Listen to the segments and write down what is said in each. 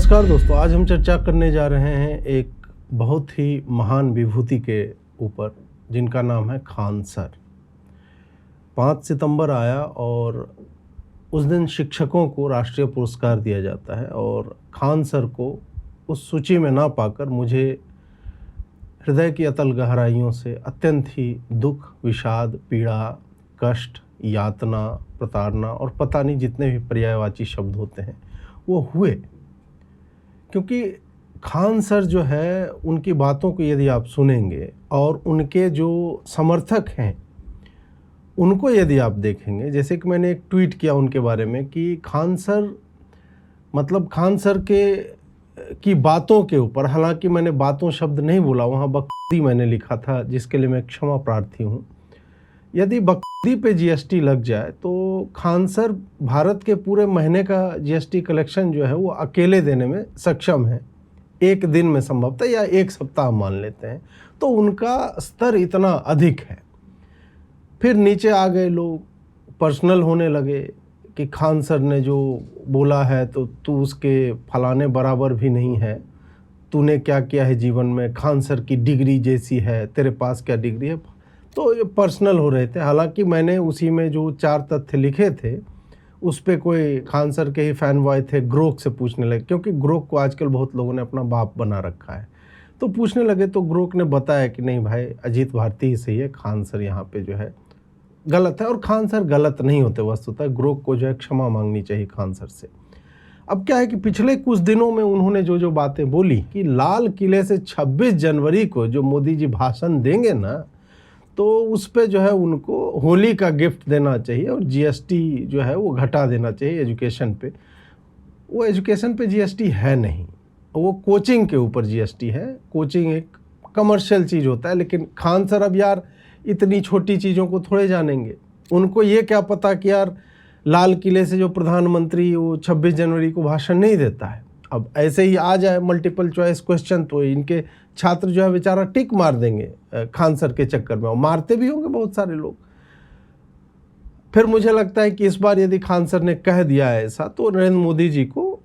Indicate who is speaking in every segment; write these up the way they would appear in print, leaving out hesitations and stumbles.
Speaker 1: नमस्कार दोस्तों, आज हम चर्चा करने जा रहे हैं एक बहुत ही महान विभूति के ऊपर जिनका नाम है खान सर। 5 सितंबर आया और उस दिन शिक्षकों को राष्ट्रीय पुरस्कार दिया जाता है और खान सर को उस सूची में ना पाकर मुझे हृदय की अतल गहराइयों से अत्यंत ही दुख, विषाद, पीड़ा, कष्ट, यातना, प्रताड़ना और पता नहीं जितने भी पर्यायवाची शब्द होते हैं वो हुए। क्योंकि खान सर जो है, उनकी बातों को यदि आप सुनेंगे और उनके जो समर्थक हैं उनको यदि आप देखेंगे, जैसे कि मैंने एक ट्वीट किया उनके बारे में कि खान सर की बातों के ऊपर, हालांकि मैंने बातों शब्द नहीं बोला, वहाँ बकदी मैंने लिखा था जिसके लिए मैं क्षमा प्रार्थी हूँ। यदि बकदी पे जीएसटी लग जाए तो खान सर भारत के पूरे महीने का जीएसटी कलेक्शन जो है वो अकेले देने में सक्षम है, एक दिन में संभवतः, या एक सप्ताह मान लेते हैं। तो उनका स्तर इतना अधिक है। फिर नीचे आ गए लोग, पर्सनल होने लगे कि खान सर ने जो बोला है तो तू उसके फलाने बराबर भी नहीं है, तूने क्या किया है जीवन में, खान सर की डिग्री जैसी है, तेरे पास क्या डिग्री है। तो ये पर्सनल हो रहे थे। हालांकि मैंने उसी में जो 4 तथ्य लिखे थे उस पे कोई खान सर के ही फैन बॉय थे, ग्रोक से पूछने लगे, क्योंकि ग्रोक को आजकल बहुत लोगों ने अपना बाप बना रखा है। तो पूछने लगे तो ग्रोक ने बताया कि नहीं भाई, अजीत भारती ही सही है, खान सर यहाँ पे जो है गलत है। और खान सर गलत नहीं होते वस्तुतः, ग्रोक को जो है क्षमा मांगनी चाहिए खान सर से। अब क्या है कि पिछले कुछ दिनों में उन्होंने जो बातें बोली कि लाल किले से 26 जनवरी को जो मोदी जी भाषण देंगे ना, तो उस पे जो है उनको होली का गिफ्ट देना चाहिए और जीएसटी जो है वो घटा देना चाहिए एजुकेशन पे। वो एजुकेशन पे जीएसटी है नहीं, वो कोचिंग के ऊपर जीएसटी है। कोचिंग एक कमर्शियल चीज़ होता है, लेकिन खान सर अब यार इतनी छोटी चीज़ों को थोड़े जानेंगे। उनको ये क्या पता कि यार लाल किले से जो प्रधानमंत्री वो 26 जनवरी को भाषण नहीं देता है। अब ऐसे ही आ जाए मल्टीपल चॉइस क्वेश्चन तो इनके छात्र जो है बेचारा टिक मार देंगे खान सर के चक्कर में, और मारते भी होंगे बहुत सारे लोग। फिर मुझे लगता है कि इस बार यदि खान सर ने कह दिया है ऐसा, तो नरेंद्र मोदी जी को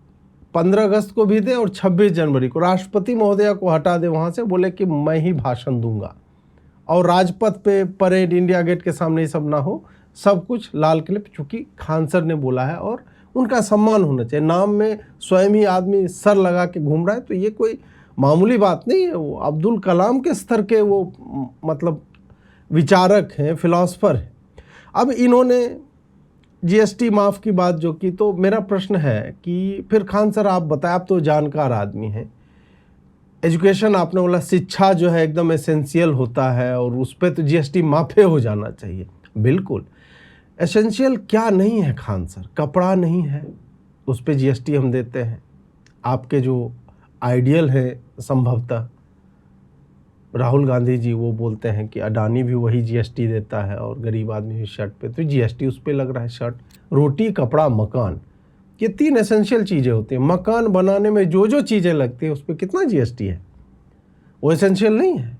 Speaker 1: 15 अगस्त को भी दे और 26 जनवरी को राष्ट्रपति महोदया को हटा दे वहाँ से, बोले कि मैं ही भाषण दूंगा और राजपथ पे परेड, इंडिया गेट के सामने ये सब ना हो, सब कुछ लाल किले पे, चूँकि खान सर ने बोला है और उनका सम्मान होना चाहिए। नाम में स्वयं ही आदमी सर लगा के घूम रहा है तो ये कोई मामूली बात नहीं है। वो अब्दुल कलाम के स्तर के वो मतलब विचारक हैं, फिलॉसफर हैं। अब इन्होंने जीएसटी माफ़ की बात जो की, तो मेरा प्रश्न है कि फिर खान सर आप बताएं, आप तो जानकार आदमी हैं, एजुकेशन आपने बोला शिक्षा जो है एकदम एसेंशियल होता है और उस पर तो जीएसटी माफ़े हो जाना चाहिए। बिल्कुल एसेंशियल क्या नहीं है खान सर? कपड़ा नहीं है, उस पर जीएसटी हम देते हैं। आपके जो आइडियल है संभवतः राहुल गांधी जी, वो बोलते हैं कि अडानी भी वही जीएसटी देता है और गरीब आदमी भी शर्ट पे, तो जीएसटी उस पर लग रहा है। शर्ट, रोटी, कपड़ा, मकान, ये 3 एसेंशियल चीज़ें होती हैं। मकान बनाने में जो चीज़ें लगती हैं उस पर कितना जीएसटी है? वो एसेंशियल नहीं है।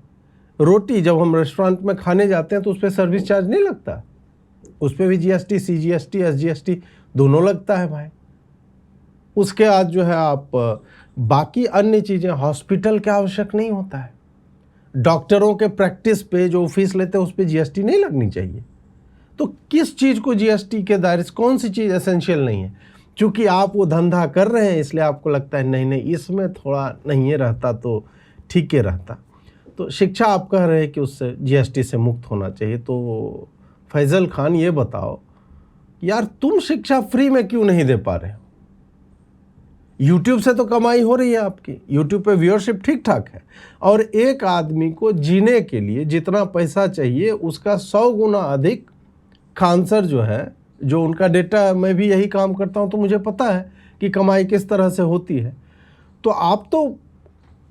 Speaker 1: रोटी, जब हम रेस्टोरेंट में खाने जाते हैं तो उस पर सर्विस चार्ज नहीं लगता, उस पर भी जीएसटी, सीजीएसटी, एसजीएसटी दोनों लगता है भाई। उसके बाद जो है आप बाकी अन्य चीज़ें, हॉस्पिटल के आवश्यक नहीं होता है, डॉक्टरों के प्रैक्टिस पे जो फीस लेते हैं उस पर जीएसटी नहीं लगनी चाहिए। तो किस चीज़ को जीएसटी के दायरे से, कौन सी चीज़ एसेंशियल नहीं है? क्योंकि आप वो धंधा कर रहे हैं इसलिए आपको लगता है नहीं इसमें थोड़ा नहीं रहता तो ठीक है रहता। तो शिक्षा आप कह रहे हैं कि उससे जीएसटी से मुक्त होना चाहिए। तो फैज़ल खान ये बताओ यार, तुम शिक्षा फ्री में क्यों नहीं दे पा रहे हो? यूट्यूब से तो कमाई हो रही है आपकी, यूट्यूब पे व्यूअरशिप ठीक ठाक है, और एक आदमी को जीने के लिए जितना पैसा चाहिए उसका 100 गुना अधिक खान सर जो है, जो उनका डेटा, मैं भी यही काम करता हूं तो मुझे पता है कि कमाई किस तरह से होती है। तो आप तो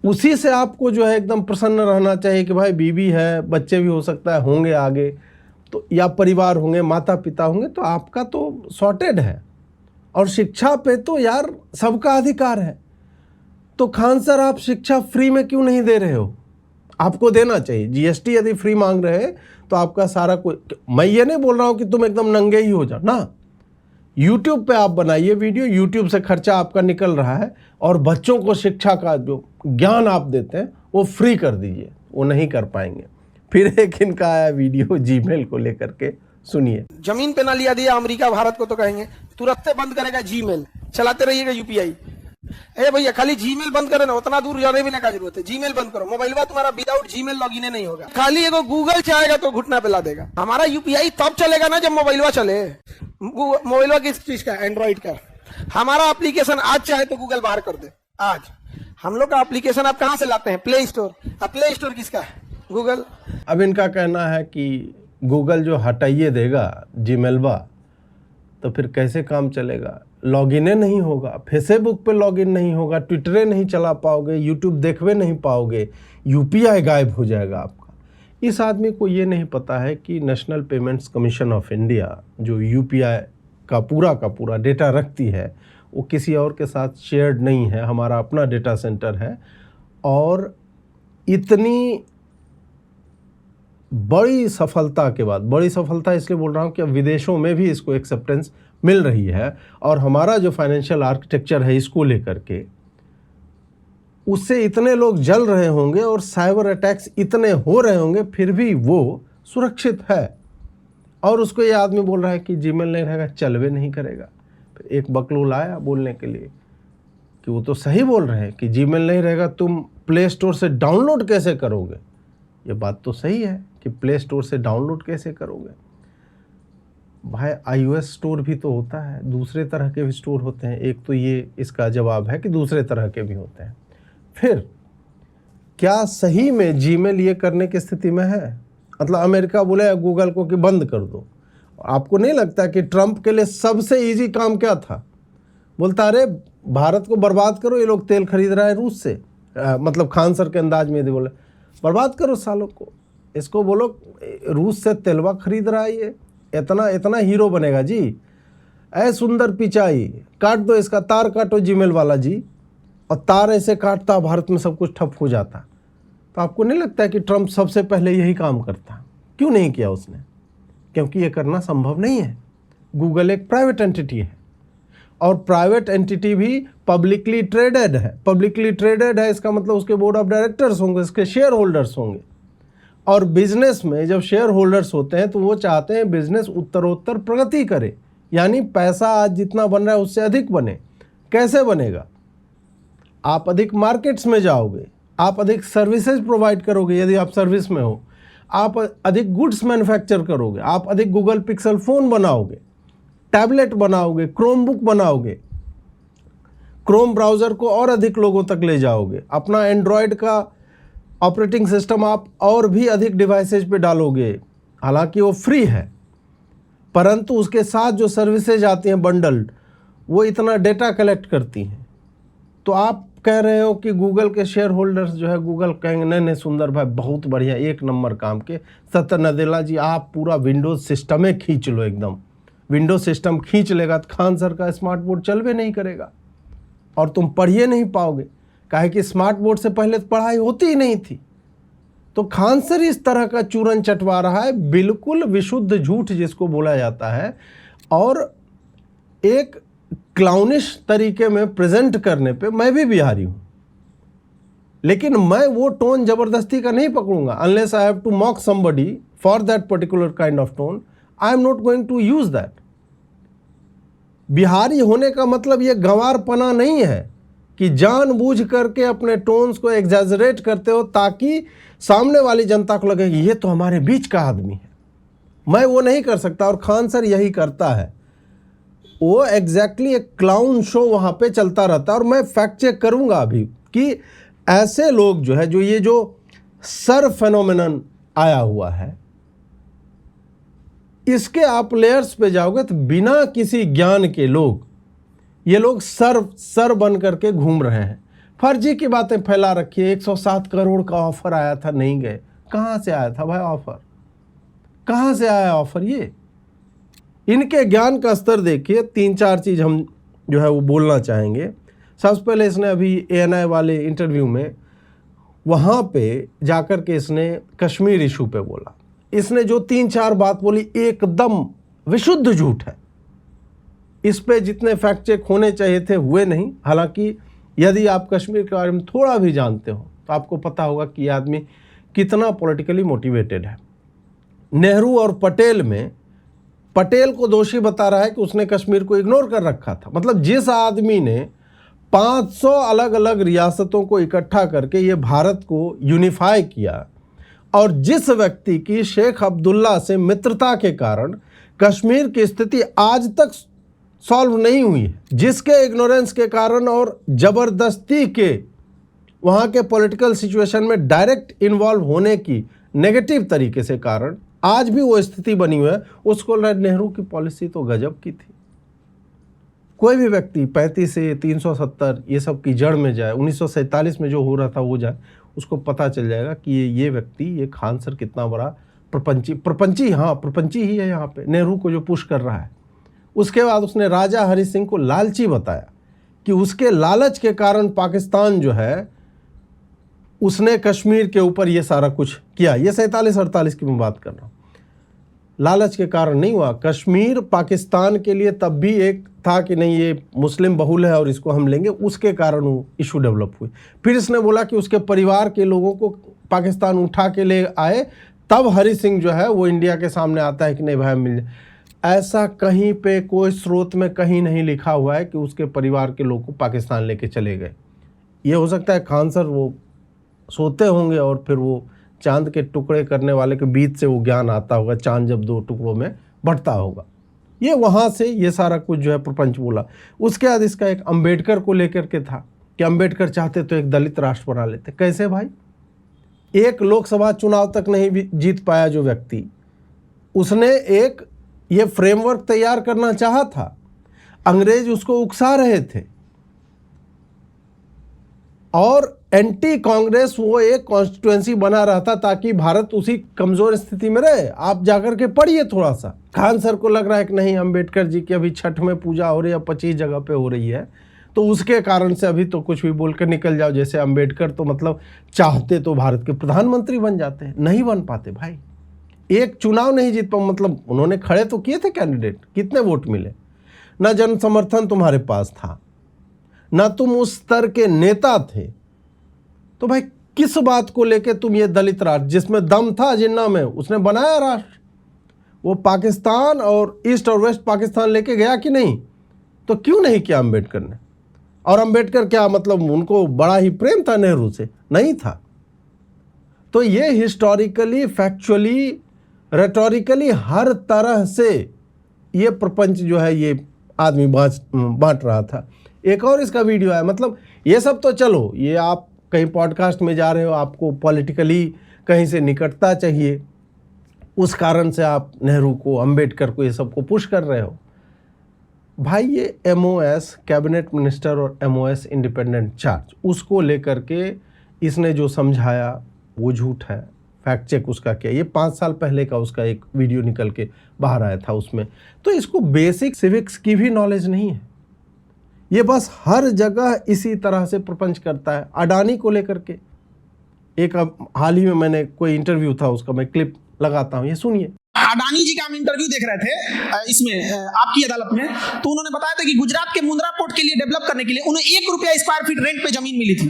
Speaker 1: उसी से आपको जो है एकदम प्रसन्न रहना चाहिए कि भाई बीवी है, बच्चे भी हो सकता है होंगे आगे, तो या परिवार होंगे, माता पिता होंगे, तो आपका तो सॉर्टेड है। और शिक्षा पे तो यार सबका अधिकार है। तो खान सर आप शिक्षा फ्री में क्यों नहीं दे रहे हो? आपको देना चाहिए। जीएसटी यदि फ्री मांग रहे हैं तो आपका सारा कोई, मैं ये नहीं बोल रहा हूँ कि तुम एकदम नंगे ही हो जाओ ना, यूट्यूब पे आप बनाइए वीडियो, यूट्यूब से खर्चा आपका निकल रहा है और बच्चों को शिक्षा का जो ज्ञान आप देते हैं वो फ्री कर दीजिए, वो नहीं कर पाएंगे। फिर एक इनका आया वीडियो जीमेल को लेकर के, सुनिए।
Speaker 2: जमीन पे ना लिया दिया अमेरिका भारत को तो कहेंगे तुरंत बंद करेगा जीमेल, चलाते रहिएगा यूपीआई। ए भैया खाली जीमेल बंद करे ना, उतना दूर जाने भी ना का जरूरत है, जीमेल बंद करो। मोबाइल में तुम्हारा विदाउट जीमेल लॉगिन नहीं होगा, खाली एगो गूगल चाहेगा तो घुटना पे ला देगा। हमारा यूपीआई तब चलेगा ना जब मोबाइलवा चले। मोबाइलवा किस चीज का? एंड्रॉइड का। हमारा एप्लीकेशन आज चाहे तो गूगल बाहर कर दे। आज हम लोग का एप्लीकेशन आप कहां से लाते हैं? Play store. अब प्ले स्टोर किसका है? गूगल।
Speaker 1: अब इनका कहना है कि गूगल जो हटाइए देगा जीमेलवा तो फिर कैसे काम चलेगा? लॉगिन नहीं होगा, फेसबुक पे लॉगिन नहीं होगा, ट्विटर नहीं चला पाओगे, यूट्यूब देखवे नहीं पाओगे, यूपीआई गायब हो जाएगा आपका। इस आदमी को ये नहीं पता है कि national payments commission of India जो यूपीआई का पूरा डेटा रखती है वो किसी और के साथ शेयर्ड नहीं है, हमारा अपना डेटा सेंटर है। और इतनी बड़ी सफलता के बाद, बड़ी सफलता इसलिए बोल रहा हूँ कि अब विदेशों में भी इसको एक्सेप्टेंस मिल रही है और हमारा जो फाइनेंशियल आर्किटेक्चर है इसको लेकर के, उससे इतने लोग जल रहे होंगे और साइबर अटैक्स इतने हो रहे होंगे, फिर भी वो सुरक्षित है। और उसको ये आदमी बोल रहा है कि जीमेल नहीं रहेगा, चलवे नहीं करेगा। फिर एक बकलूल आया बोलने के लिए कि वो तो सही बोल रहे हैं कि जीमेल नहीं रहेगा, तुम प्ले स्टोर से डाउनलोड कैसे करोगे? ये बात तो सही है कि प्ले स्टोर से डाउनलोड कैसे करोगे? भाई iOS स्टोर भी तो होता है, दूसरे तरह के भी स्टोर होते हैं। एक तो ये इसका जवाब है कि दूसरे तरह के भी होते हैं। फिर क्या सही में जीमेल ये करने की स्थिति में है? मतलब अमेरिका बोले गूगल को कि बंद कर दो। आपको नहीं लगता कि ट्रंप के लिए सबसे इजी काम क्या था? बोलता अरे भारत को बर्बाद करो, ये लोग तेल खरीद रहा है रूस से। मतलब खान सर के अंदाज में यदि बोले बर्बाद करो सालों को, इसको बोलो रूस से तेलवा खरीद रहा है, ये इतना हीरो बनेगा जी। ऐ सुंदर पिचाई, काट दो इसका, तार काटो जीमेल वाला जी। और तार ऐसे काटता भारत में सब कुछ ठप हो जाता। तो आपको नहीं लगता है कि ट्रंप सबसे पहले यही काम करता? क्यों नहीं किया उसने? क्योंकि ये करना संभव नहीं है। गूगल एक प्राइवेट एंटिटी है और प्राइवेट एंटिटी भी पब्लिकली ट्रेडेड है। पब्लिकली ट्रेडेड है इसका मतलब उसके बोर्ड ऑफ डायरेक्टर्स होंगे, उसके शेयर होल्डर्स होंगे। और बिजनेस में जब शेयर होल्डर्स होते हैं तो वो चाहते हैं बिजनेस उत्तरोत्तर प्रगति करे, यानी पैसा आज जितना बन रहा है उससे अधिक बने। कैसे बनेगा? आप अधिक मार्केट्स में जाओगे, आप अधिक सर्विसेज प्रोवाइड करोगे यदि आप सर्विस में हो, आप अधिक गुड्स मैन्युफैक्चर करोगे, आप अधिक गूगल पिक्सल फ़ोन बनाओगे, टैबलेट बनाओगे, क्रोम बुक बनाओगे, क्रोम ब्राउज़र को और अधिक लोगों तक ले जाओगे, अपना एंड्रॉयड का ऑपरेटिंग सिस्टम आप और भी अधिक डिवाइसेज पे डालोगे। हालांकि वो फ्री है, परंतु उसके साथ जो सर्विसेज आती हैं बंडल्ड, वो इतना डेटा कलेक्ट करती हैं। तो आप कह रहे हो कि गूगल के शेयर होल्डर्स जो है, गूगल कहेंगे नहीं सुंदर भाई बहुत बढ़िया, एक नंबर काम के। सत्य नदेला जी आप पूरा विंडोज़ सिस्टम में खींच लो, एकदम विंडोज सिस्टम खींच लेगा तो खान सर का स्मार्ट बोर्ड चलवे नहीं करेगा और तुम पढ़िए नहीं पाओगे। काहे कि स्मार्ट बोर्ड से पहले तो पढ़ाई होती ही नहीं थी। तो खान सर इस तरह का चूरन चटवा रहा है, बिल्कुल विशुद्ध झूठ जिसको बोला जाता है, और एक क्लाउनिश तरीके में प्रेजेंट करने पे मैं भी बिहारी हूँ, लेकिन मैं वो टोन ज़बरदस्ती का नहीं पकड़ूंगा। Unless I have to mock somebody for that particular kind of tone, I am not going to use that. Bihari होने का मतलब ये गंवारपना नहीं है कि जानबूझ करके अपने टोन्स को एग्जैजरेट करते हो ताकि सामने वाली जनता को लगे कि ये तो हमारे बीच का आदमी है। मैं वो नहीं कर सकता और खान सर यही करता है। वो एग्जैक्टली एक क्लाउन शो वहाँ पे चलता रहता है। और मैं फैक्ट चेक करूँगा अभी कि ऐसे लोग जो है, जो ये जो सर फेनोमेनन आया हुआ है, इसके आप लेयर्स पे जाओगे तो बिना किसी ज्ञान के लोग, ये लोग सर बन करके घूम रहे हैं, फर्जी की बातें फैला रखी है। 107 करोड़ का ऑफर आया था, नहीं गए। कहाँ से आया था भाई ऑफर? कहाँ से आया ऑफर? ये इनके ज्ञान का स्तर देखिए। 3-4 चीज़ हम जो है वो बोलना चाहेंगे। सबसे पहले इसने अभी ANI वाले इंटरव्यू में वहाँ पे जाकर के इसने कश्मीर इशू पे बोला। इसने जो 3-4 बात बोली एकदम विशुद्ध झूठ है। इस पे जितने फैक्ट चेक होने चाहिए थे हुए नहीं। हालांकि यदि आप कश्मीर के बारे में थोड़ा भी जानते हो तो आपको पता होगा कि ये आदमी कितना पॉलिटिकली मोटिवेटेड है। नेहरू और पटेल में पटेल को दोषी बता रहा है कि उसने कश्मीर को इग्नोर कर रखा था। मतलब जिस आदमी ने 500 अलग अलग रियासतों को इकट्ठा करके ये भारत को यूनिफाई किया और जिस व्यक्ति की शेख अब्दुल्ला से मित्रता के कारण कश्मीर की स्थिति आज तक सॉल्व नहीं हुई है, जिसके इग्नोरेंस के कारण और ज़बरदस्ती के वहाँ के पॉलिटिकल सिचुएशन में डायरेक्ट इन्वॉल्व होने की नेगेटिव तरीके से कारण आज भी वो स्थिति बनी हुई है, उसको नेहरू की पॉलिसी तो गजब की थी। कोई भी व्यक्ति 35 से 370 ये सब की जड़ में जाए, 1947 में जो हो रहा था वो जाए, उसको पता चल जाएगा कि ये व्यक्ति, ये खान सर कितना बड़ा प्रपंची ही है यहाँ पे, नेहरू को जो पुश कर रहा है। उसके बाद उसने राजा हरि सिंह को लालची बताया कि उसके लालच के कारण पाकिस्तान जो है उसने कश्मीर के ऊपर ये सारा कुछ किया। ये 47-48 की मैं बात कर रहा हूँ। लालच के कारण नहीं हुआ। कश्मीर पाकिस्तान के लिए तब भी एक था कि नहीं ये मुस्लिम बहुल है और इसको हम लेंगे, उसके कारण वो इशू डेवलप हुई। फिर इसने बोला कि उसके परिवार के लोगों को पाकिस्तान उठा के ले आए, तब हरि सिंह जो है वो इंडिया के सामने आता है कि नहीं भाई मिल जाए। ऐसा कहीं पे कोई स्रोत में कहीं नहीं लिखा हुआ है कि उसके परिवार के लोग को पाकिस्तान लेके चले गए। ये हो सकता है खान सर वो सोते होंगे और फिर वो चांद के टुकड़े करने वाले के बीच से वो ज्ञान आता होगा, चांद जब 2 टुकड़ों में बढ़ता होगा। ये वहाँ से ये सारा कुछ जो है प्रपंच बोला। उसके बाद इसका एक अंबेडकर को लेकर के था कि अंबेडकर चाहते तो एक दलित राष्ट्र बना लेते। कैसे भाई? एक लोकसभा चुनाव तक नहीं जीत पाया जो व्यक्ति, उसने एक ये फ्रेमवर्क तैयार करना चाहा था। अंग्रेज उसको उकसा रहे थे और एंटी कांग्रेस वो एक कॉन्स्टिट्यूएंसी बना रहा था ताकि भारत उसी कमजोर स्थिति में रहे। आप जाकर के पढ़िए थोड़ा सा। खान सर को लग रहा है कि नहीं अंबेडकर जी की अभी छठ में पूजा हो रही है, 25 जगह पे हो रही है, तो उसके कारण से अभी तो कुछ भी बोल कर निकल जाओ। जैसे अंबेडकर तो मतलब चाहते तो भारत के प्रधानमंत्री बन जाते हैं, नहीं बन पाते भाई। एक चुनाव नहीं जीत पाओ। मतलब उन्होंने खड़े तो किए थे कैंडिडेट, कितने वोट मिले? ना जन समर्थन तुम्हारे पास था, ना तुम उस स्तर के नेता थे, तो भाई किस बात को लेके तुम ये दलित राष्ट्र, जिसमें दम था जिन्ना में, उसने बनाया राष्ट्र। वो पाकिस्तान और ईस्ट और वेस्ट पाकिस्तान लेके गया कि नहीं? तो क्यों नहीं किया अंबेडकर ने? और अंबेडकर क्या मतलब उनको बड़ा ही प्रेम था नेहरू से? नहीं था। तो ये हिस्टोरिकली, फैक्चुअली, रेटोरिकली हर तरह से ये प्रपंच जो है ये आदमी बांट रहा था। एक और इसका वीडियो है। मतलब ये सब तो चलो, ये आप कहीं पॉडकास्ट में जा रहे हो, आपको पॉलिटिकली कहीं से निकटता चाहिए, उस कारण से आप नेहरू को, अंबेडकर को, ये सबको पुश कर रहे हो। भाई ये MOS कैबिनेट मिनिस्टर और MOS इंडिपेंडेंट चार्ज, उसको लेकर के इसने जो समझाया वो झूठ है। फैक्ट चेक उसका किया, ये 5 साल पहले का उसका एक वीडियो निकल के बाहर आया था उसमें। तो इसको बेसिक सिविक्स की भी नॉलेज नहीं है। ये बस हर जगह इसी तरह से प्रपंच करता है। अडानी को लेकर के एक हाल ही में मैंने कोई इंटरव्यू था उसका मैं क्लिप लगाता हूँ, ये सुनिए।
Speaker 3: अडानी जी का हम इंटरव्यू देख रहे थे इसमें आपकी अदालत में, तो उन्होंने बताया था कि गुजरात के मुंद्रा पोर्ट के लिए डेवलप करने के लिए उन्हें 1 रुपया स्क्वायर फीट रेंट पे जमीन मिली थी।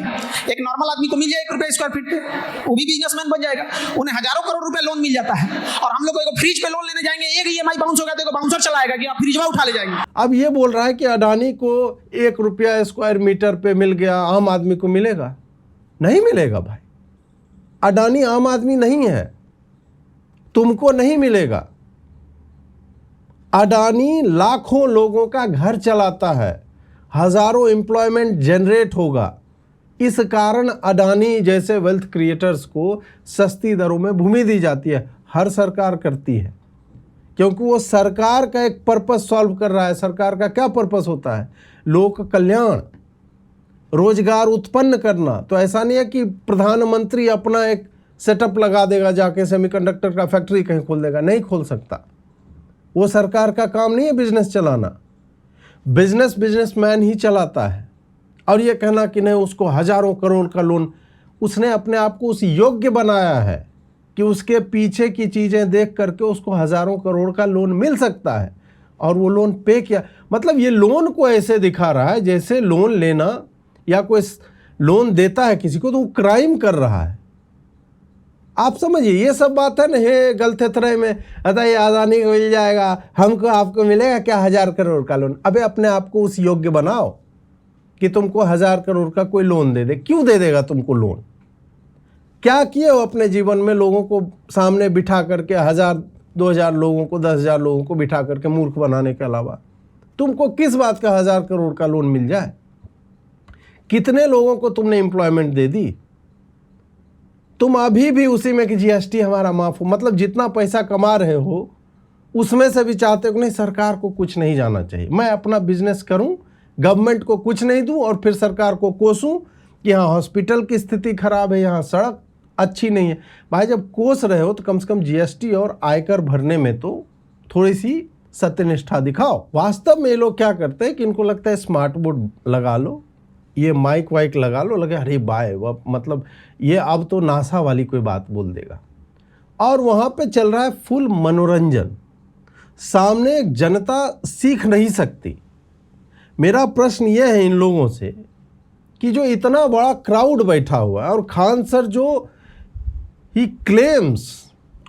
Speaker 3: एक नॉर्मल आदमी को मिल जाए 1 रुपया स्क्वायर फीट पे, वो भी बिजनेसमैन बन जाएगा। उन्हें हजारों करोड़ रुपए लोन मिल जाता है। और हम लोग को फ्रिज पे लोन लेने जाएंगे, एक EMI बाउंस हो गया तो बाउंसर चलाएगा कि आप फ्रिज में उठा ले जाएंगे।
Speaker 1: अब ये बोल रहा है कि अडानी को 1 रुपया स्क्वायर मीटर पे मिल गया, आम आदमी को मिलेगा? नहीं मिलेगा भाई। अडानी आम आदमी नहीं है, तुमको नहीं मिलेगा। अडानी लाखों लोगों का घर चलाता है, हजारों एम्प्लॉयमेंट जनरेट होगा। इस कारण अडानी जैसे वेल्थ क्रिएटर्स को सस्ती दरों में भूमि दी जाती है। हर सरकार करती है, क्योंकि वो सरकार का एक पर्पस सॉल्व कर रहा है। सरकार का क्या पर्पस होता है? लोक कल्याण, रोजगार उत्पन्न करना। तो ऐसा नहीं है कि प्रधानमंत्री अपना एक सेटअप लगा देगा, जाके सेमीकंडक्टर का फैक्ट्री कहीं खोल देगा, नहीं खोल सकता। वो सरकार का काम नहीं है बिजनेस चलाना। बिजनेसमैन ही चलाता है। और ये कहना कि नहीं उसको हजारों करोड़ का लोन, उसने अपने आप को उस योग्य बनाया है कि उसके पीछे की चीज़ें देख करके उसको हजारों करोड़ का लोन मिल सकता है, और वो लोन पे किया। मतलब ये लोन को ऐसे दिखा रहा है जैसे लोन लेना या कोई लोन देता है किसी को तो वो क्राइम कर रहा है। आप समझिए, ये सब बात है ना, हे गलतफहमी में अतः ये अदानी को मिल जाएगा, हमको आपको मिलेगा क्या 1000 करोड़ का लोन। अबे अपने आप को उस योग्य बनाओ कि तुमको 1000 करोड़ का कोई लोन दे दे। क्यों दे देगा तुमको लोन? क्या किए हो अपने जीवन में? लोगों को सामने बिठा करके 1000 2000 लोगों को 10,000 लोगों को बिठा करके मूर्ख बनाने के अलावा तुमको किस बात का 1000 करोड़ का लोन मिल जाए? कितने लोगों को तुमने एम्प्लॉयमेंट दे दी? तुम अभी भी उसी में कि जीएसटी हमारा माफ हो, मतलब जितना पैसा कमा रहे हो उसमें से भी चाहते हो नहीं सरकार को कुछ नहीं जाना चाहिए, मैं अपना बिजनेस करूं, गवर्नमेंट को कुछ नहीं दूं और फिर सरकार को कोसूं कि हाँ हॉस्पिटल की स्थिति खराब है, यहाँ सड़क अच्छी नहीं है। भाई जब कोस रहे हो तो कम से कम जीएसटी और आयकर भरने में तो थोड़ी सी सत्यनिष्ठा दिखाओ। वास्तव में ये लोग क्या करते हैं कि इनको लगता है स्मार्ट बोर्ड लगा लो, ये माइक वाइक लगा लो, लगे अरे बाय मतलब ये अब तो नासा वाली कोई बात बोल देगा। और वहाँ पे चल रहा है फुल मनोरंजन, सामने एक जनता सीख नहीं सकती। मेरा प्रश्न ये है इन लोगों से कि जो इतना बड़ा क्राउड बैठा हुआ है और खान सर जो ही क्लेम्स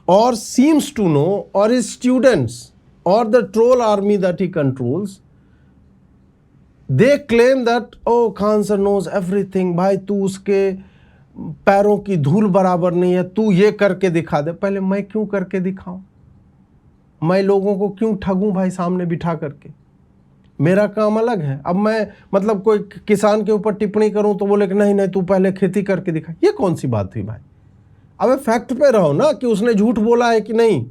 Speaker 1: और सीम्स टू नो और हिज स्टूडेंट्स और the troll army that he controls, they claim that oh Khan sir knows everything. भाई तू उसके पैरों की धूल बराबर नहीं है, तू ये करके दिखा दे। पहले मैं क्यों करके दिखाऊं? मैं लोगों को क्यों ठगूं भाई सामने बिठा करके? मेरा काम अलग है। अब मैं मतलब कोई किसान के ऊपर टिप्पणी करूं तो बोले कि नहीं नहीं तू पहले खेती करके दिखा। ये कौन सी बात हुई भाई? अब फैक्ट पे रहो ना कि उसने झूठ बोला है कि नहीं,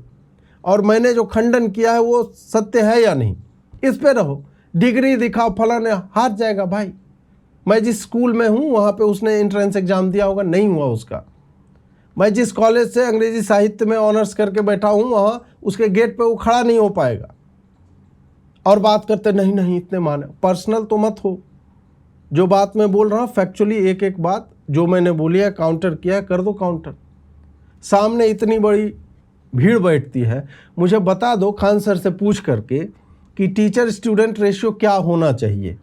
Speaker 1: और मैंने जो खंडन किया है वो सत्य है या नहीं, इस पे रहो। डिग्री दिखाओ फलाने, हार जाएगा भाई। मैं जिस स्कूल में हूँ वहाँ पे उसने एंट्रेंस एग्जाम दिया होगा, नहीं हुआ उसका। मैं जिस कॉलेज से अंग्रेजी साहित्य में ऑनर्स करके बैठा हूँ वहाँ उसके गेट पे वो खड़ा नहीं हो पाएगा। और बात करते नहीं नहीं इतने माने। पर्सनल तो मत हो, जो बात मैं बोल रहा हूँ फैक्चुअली एक एक बात जो मैंने बोली है काउंटर किया है, कर दो काउंटर। सामने इतनी बड़ी भीड़ बैठती है, मुझे बता दो खान सर से पूछ करके कि टीचर स्टूडेंट रेशियो क्या होना चाहिए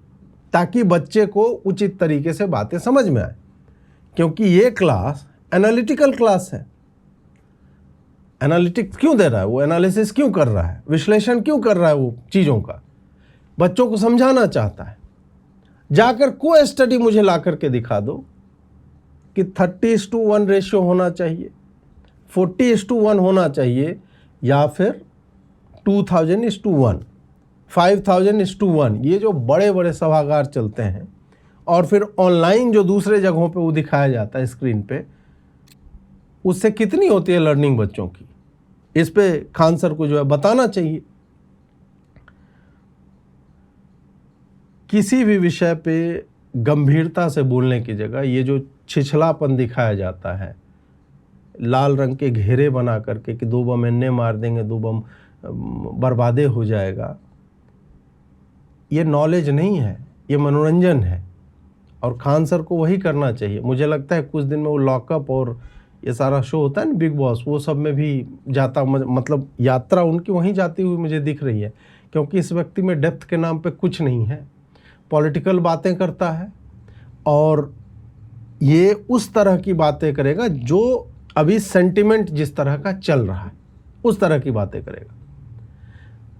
Speaker 1: ताकि बच्चे को उचित तरीके से बातें समझ में आए। क्योंकि ये क्लास एनालिटिकल क्लास है। एनालिटिक्स क्यों दे रहा है वो? एनालिसिस क्यों कर रहा है? विश्लेषण क्यों कर रहा है वो चीज़ों का? बच्चों को समझाना चाहता है। जाकर कोई स्टडी मुझे ला करके दिखा दो कि 30:1 रेशियो होना चाहिए, 40:1 होना चाहिए, या फिर 2000:1, 5000:1। ये जो बड़े बड़े सभागार चलते हैं और फिर ऑनलाइन जो दूसरे जगहों पे वो दिखाया जाता है स्क्रीन पे, उससे कितनी होती है लर्निंग बच्चों की? इस पे खान सर को जो है बताना चाहिए। किसी भी विषय पे गंभीरता से बोलने की जगह ये जो छिछलापन दिखाया जाता है, लाल रंग के घेरे बना करके कि 2 बम इन्ने मार देंगे, 2 बम बर्बादे हो जाएगा, ये नॉलेज नहीं है, ये मनोरंजन है। और खान सर को वही करना चाहिए। मुझे लगता है कुछ दिन में वो लॉकअप और ये सारा शो होता है ना बिग बॉस, वो सब में भी जाता, मतलब यात्रा उनकी वहीं जाती हुई मुझे दिख रही है। क्योंकि इस व्यक्ति में डेप्थ के नाम पे कुछ नहीं है, पॉलिटिकल बातें करता है और ये उस तरह की बातें करेगा जो अभी सेंटिमेंट जिस तरह का चल रहा है उस तरह की बातें करेगा।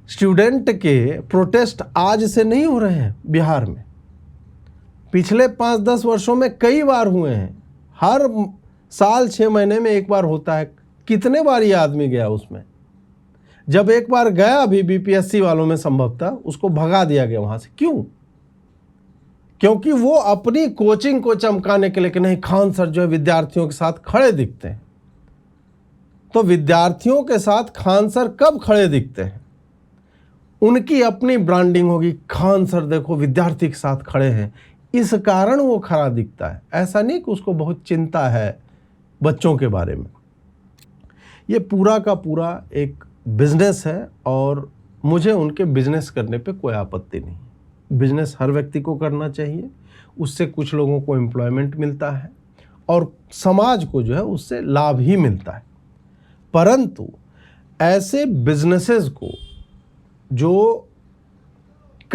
Speaker 1: स्टूडेंट के प्रोटेस्ट आज से नहीं हो रहे हैं बिहार में, पिछले 5-10 वर्षों में कई बार हुए हैं। हर साल 6 महीने में एक बार होता है। कितने बार ये आदमी गया उसमें? जब एक बार गया अभी बीपीएससी वालों में संभवतः उसको भगा दिया गया वहां से। क्यों? क्योंकि वो अपनी कोचिंग को चमकाने के लिए कि नहीं खान सर जो है विद्यार्थियों के साथ खड़े दिखते हैं। तो विद्यार्थियों के साथ खान सर कब खड़े दिखते हैं? उनकी अपनी ब्रांडिंग होगी, खान सर देखो विद्यार्थी के साथ खड़े हैं, इस कारण वो खड़ा दिखता है। ऐसा नहीं कि उसको बहुत चिंता है बच्चों के बारे में। ये पूरा का पूरा एक बिजनेस है और मुझे उनके बिजनेस करने पे कोई आपत्ति नहीं। बिजनेस हर व्यक्ति को करना चाहिए, उससे कुछ लोगों को एम्प्लॉयमेंट मिलता है और समाज को जो है उससे लाभ ही मिलता है। परंतु ऐसे बिजनेसेस को जो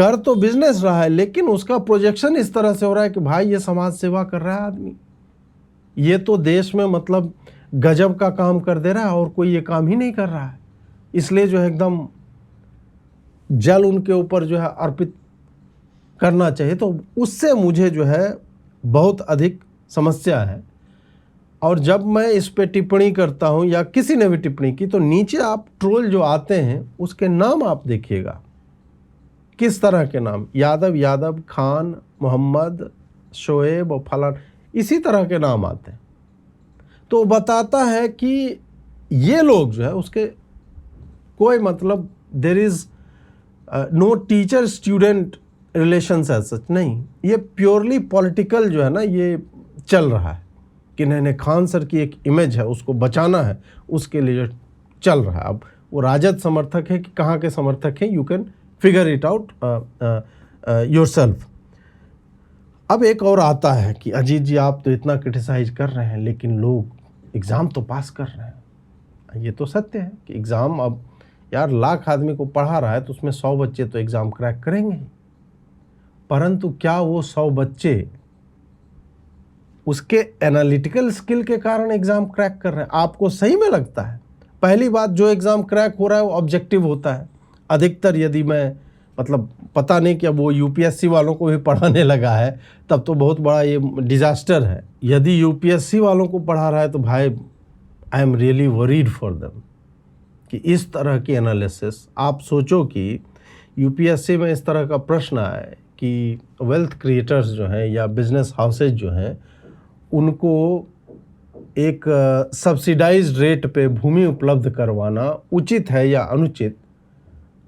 Speaker 1: कर तो बिजनेस रहा है, लेकिन उसका प्रोजेक्शन इस तरह से हो रहा है कि भाई ये समाज सेवा कर रहा है आदमी, ये तो देश में मतलब गजब का काम कर दे रहा है और कोई ये काम ही नहीं कर रहा है, इसलिए जो है एकदम जल उनके ऊपर जो है अर्पित करना चाहिए। तो उससे मुझे जो है बहुत अधिक समस्या है। और जब मैं इस पे टिप्पणी करता हूं या किसी ने भी टिप्पणी की, तो नीचे आप ट्रोल जो आते हैं उसके नाम आप देखिएगा, किस तरह के नाम, यादव, खान, मोहम्मद, शोएब और फलान, इसी तरह के नाम आते हैं। तो बताता है कि ये लोग जो है उसके कोई मतलब there is no teacher student relations as such नहीं, ये प्योरली पॉलिटिकल जो है ना ये चल रहा है कि नहीं खान सर की एक इमेज है उसको बचाना है, उसके लिए जो चल रहा है। अब वो राजद समर्थक है कि कहाँ के समर्थक हैं, you can figure it out yourself. अब एक और आता है कि अजीत जी आप तो इतना क्रिटिसाइज कर रहे हैं लेकिन लोग एग्ज़ाम तो पास कर रहे हैं। ये तो सत्य है कि एग्ज़ाम, अब यार लाख आदमी को पढ़ा रहा है तो उसमें 100 बच्चे तो एग्ज़ाम क्रैक करेंगे ही, परंतु क्या वो 100 बच्चे उसके एनालिटिकल स्किल के कारण एग्ज़ाम क्रैक कर रहे हैं? आपको सही में लगता है? पहली बात, जो एग्ज़ाम क्रैक हो रहा है वो ऑब्जेक्टिव होता है अधिकतर। यदि मैं मतलब पता नहीं कि अब वो यूपीएससी वालों को भी पढ़ाने लगा है तब तो बहुत बड़ा ये डिज़ास्टर है। यदि यूपीएससी वालों को पढ़ा रहा है तो भाई I am really worried for them कि इस तरह की एनालिसिस। आप सोचो कि यूपीएससी में इस तरह का प्रश्न आए कि वेल्थ क्रिएटर्स जो हैं या बिजनेस हाउसेज जो हैं उनको एक सब्सिडाइज्ड रेट पे भूमि उपलब्ध करवाना उचित है या अनुचित,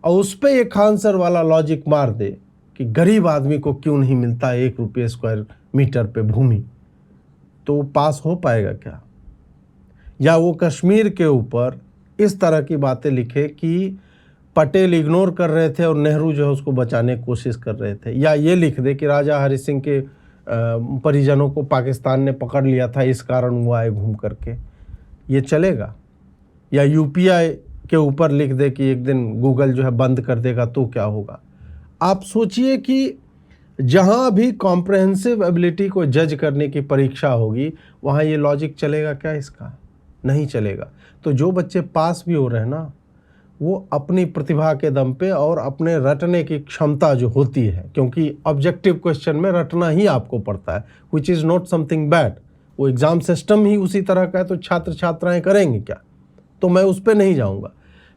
Speaker 1: और उस पर एक खान सर वाला लॉजिक मार दे कि गरीब आदमी को क्यों नहीं मिलता 1 रुपये स्क्वायर मीटर पे भूमि, तो वो पास हो पाएगा क्या? या वो कश्मीर के ऊपर इस तरह की बातें लिखे कि पटेल इग्नोर कर रहे थे और नेहरू जो है उसको बचाने की कोशिश कर रहे थे, या ये लिख दे कि राजा हरि सिंह के परिजनों को पाकिस्तान ने पकड़ लिया था इस कारण वो आए घूम करके, ये चलेगा? या यूपीआई के ऊपर लिख दे कि एक दिन गूगल जो है बंद कर देगा तो क्या होगा? आप सोचिए कि जहाँ भी कॉम्प्रहेंसिव एबिलिटी को जज करने की परीक्षा होगी वहाँ ये लॉजिक चलेगा क्या? इसका नहीं चलेगा। तो जो बच्चे पास भी हो रहे हैं ना, वो अपनी प्रतिभा के दम पे और अपने रटने की क्षमता जो होती है, क्योंकि ऑब्जेक्टिव क्वेश्चन में रटना ही आपको पड़ता है, which is not something bad. वो एग्ज़ाम सिस्टम ही उसी तरह का है तो छात्र छात्राएं करेंगे क्या? तो मैं उस पर नहीं जाऊंगा।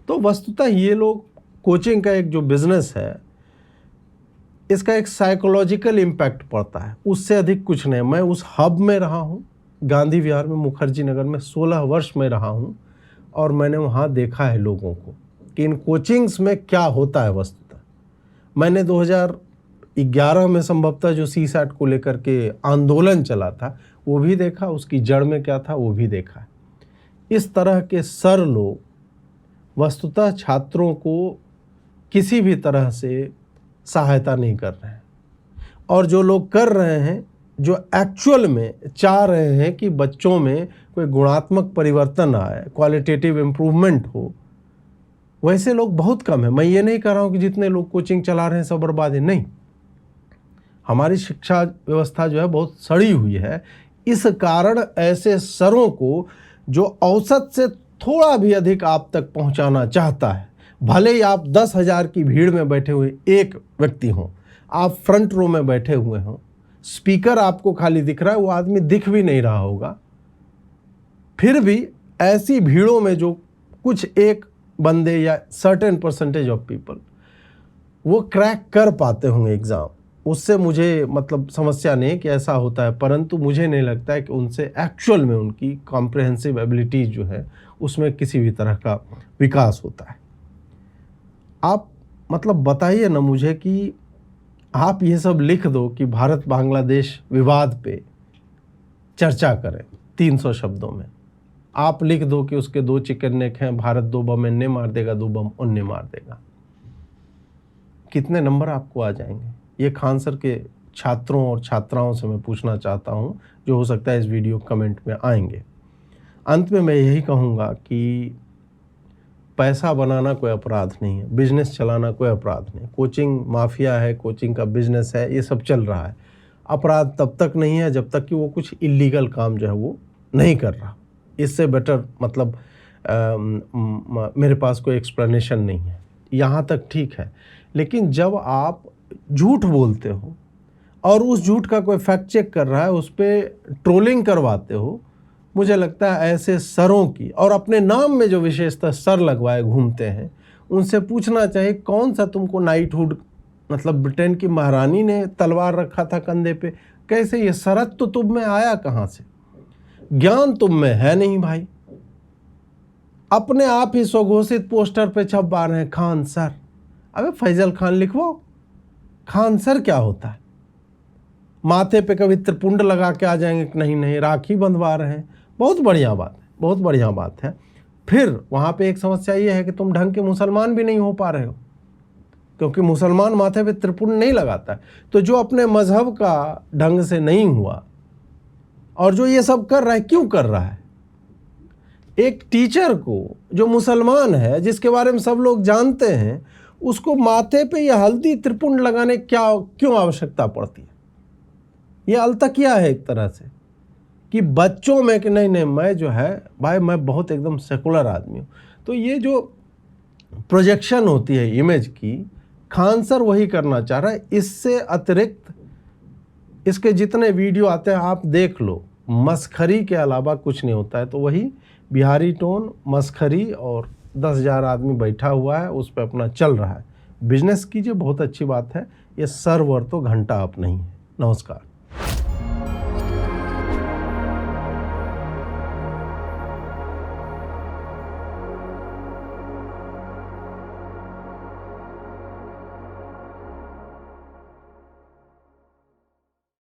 Speaker 1: तो वस्तुतः ये लोग कोचिंग का एक जो बिज़नेस है इसका एक साइकोलॉजिकल इम्पैक्ट पड़ता है, उससे अधिक कुछ नहीं। मैं उस हब में रहा हूँ, गांधी विहार में, मुखर्जी नगर में 16 वर्ष में रहा हूँ, और मैंने वहाँ देखा है लोगों को कि इन कोचिंग्स में क्या होता है वस्तुतः। मैंने 2011 में संभवतः जो सीसैट को लेकर के आंदोलन चला था वो भी देखा, उसकी जड़ में क्या था वो भी देखा। इस तरह के सर लोग वस्तुतः छात्रों को किसी भी तरह से सहायता नहीं कर रहे हैं, और जो लोग कर रहे हैं, जो एक्चुअल में चाह रहे हैं कि बच्चों में कोई गुणात्मक परिवर्तन आए, क्वालिटेटिव इम्प्रूवमेंट हो, वैसे लोग बहुत कम है। मैं ये नहीं कह रहा हूँ कि जितने लोग कोचिंग चला रहे हैं सब बर्बाद है, नहीं। हमारी शिक्षा व्यवस्था जो है बहुत सड़ी हुई है। इस कारण ऐसे सरों को जो औसत से थोड़ा भी अधिक आप तक पहुंचाना चाहता है, भले ही आप 10,000 की भीड़ में बैठे हुए एक व्यक्ति हों, आप फ्रंट रो में बैठे हुए हों, स्पीकर आपको खाली दिख रहा है, वो आदमी दिख भी नहीं रहा होगा, फिर भी ऐसी भीड़ों में जो कुछ एक बंदे या सर्टेन परसेंटेज ऑफ पीपल वो क्रैक कर पाते होंगे एग्ज़ाम, उससे मुझे मतलब समस्या नहीं कि ऐसा होता है, परंतु मुझे नहीं लगता है कि उनसे एक्चुअल में उनकी कॉम्प्रहेंसिव एबिलिटीज जो है उसमें किसी भी तरह का विकास होता है। आप मतलब बताइए ना मुझे कि आप ये सब लिख दो कि भारत बांग्लादेश विवाद पे चर्चा करें 300 शब्दों में, आप लिख दो कि उसके 2 चिकन नेक हैं, भारत 2 बम इन्हें मार देगा, 2 बम उन्हें मार देगा, कितने नंबर आपको आ जाएंगे? ये खान सर के छात्रों और छात्राओं से मैं पूछना चाहता हूँ, जो हो सकता है इस वीडियो कमेंट में आएंगे। अंत में मैं यही कहूँगा कि पैसा बनाना कोई अपराध नहीं है, बिजनेस चलाना कोई अपराध नहीं। कोचिंग माफिया है, कोचिंग का बिजनेस है, ये सब चल रहा है। अपराध तब तक नहीं है जब तक कि वो कुछ इलीगल काम जो है वो नहीं कर रहा। इससे बेटर मतलब मेरे पास कोई एक्सप्लेनेशन नहीं है। यहाँ तक ठीक है, लेकिन जब आप झूठ बोलते हो और उस झूठ का कोई फैक्ट चेक कर रहा है, उस पर ट्रोलिंग करवाते हो, मुझे लगता है ऐसे सरों की, और अपने नाम में जो विशेषतः सर लगवाए घूमते हैं, उनसे पूछना चाहिए कौन सा तुमको नाइटहुड, मतलब ब्रिटेन की महारानी ने तलवार रखा था कंधे पे, कैसे ये सरत तो तुम में आया कहाँ से? ज्ञान तुम में है नहीं भाई। अपने आप ही स्वघोषित पोस्टर पे छप पा रहे हैं खान सर। अबे फैजल खान लिखवाओ। खान सर क्या होता है? माथे पे कभी त्रिपुंड लगा के आ जाएंगे, नहीं नहीं राखी बंधवा रहे हैं। बहुत बढ़िया बात है, बहुत बढ़िया बात है। फिर वहाँ पे एक समस्या ये है कि तुम ढंग के मुसलमान भी नहीं हो पा रहे हो, क्योंकि मुसलमान माथे पे त्रिपुंड नहीं लगाता है। तो जो अपने मजहब का ढंग से नहीं हुआ और जो ये सब कर रहा है, क्यों कर रहा है? एक टीचर को जो मुसलमान है, जिसके बारे में सब लोग जानते हैं, उसको माथे पे ये हल्दी त्रिपुंड लगाने क्यों आवश्यकता पड़ती है? ये अलतकिया है एक तरह से कि बच्चों में कि नहीं नहीं मैं जो है भाई मैं बहुत एकदम सेकुलर आदमी हूँ। तो ये जो प्रोजेक्शन होती है इमेज की, खान सर वही करना चाह रहा है। इससे अतिरिक्त इसके जितने वीडियो आते हैं आप देख लो, मस्खरी के अलावा कुछ नहीं होता है। तो वही बिहारी टोन, मस्खरी, और 10,000 आदमी बैठा हुआ है उस पर अपना चल रहा है। बिजनेस कीजिए, बहुत अच्छी बात है। ये सर वर तो घंटा आप नहीं है। नमस्कार।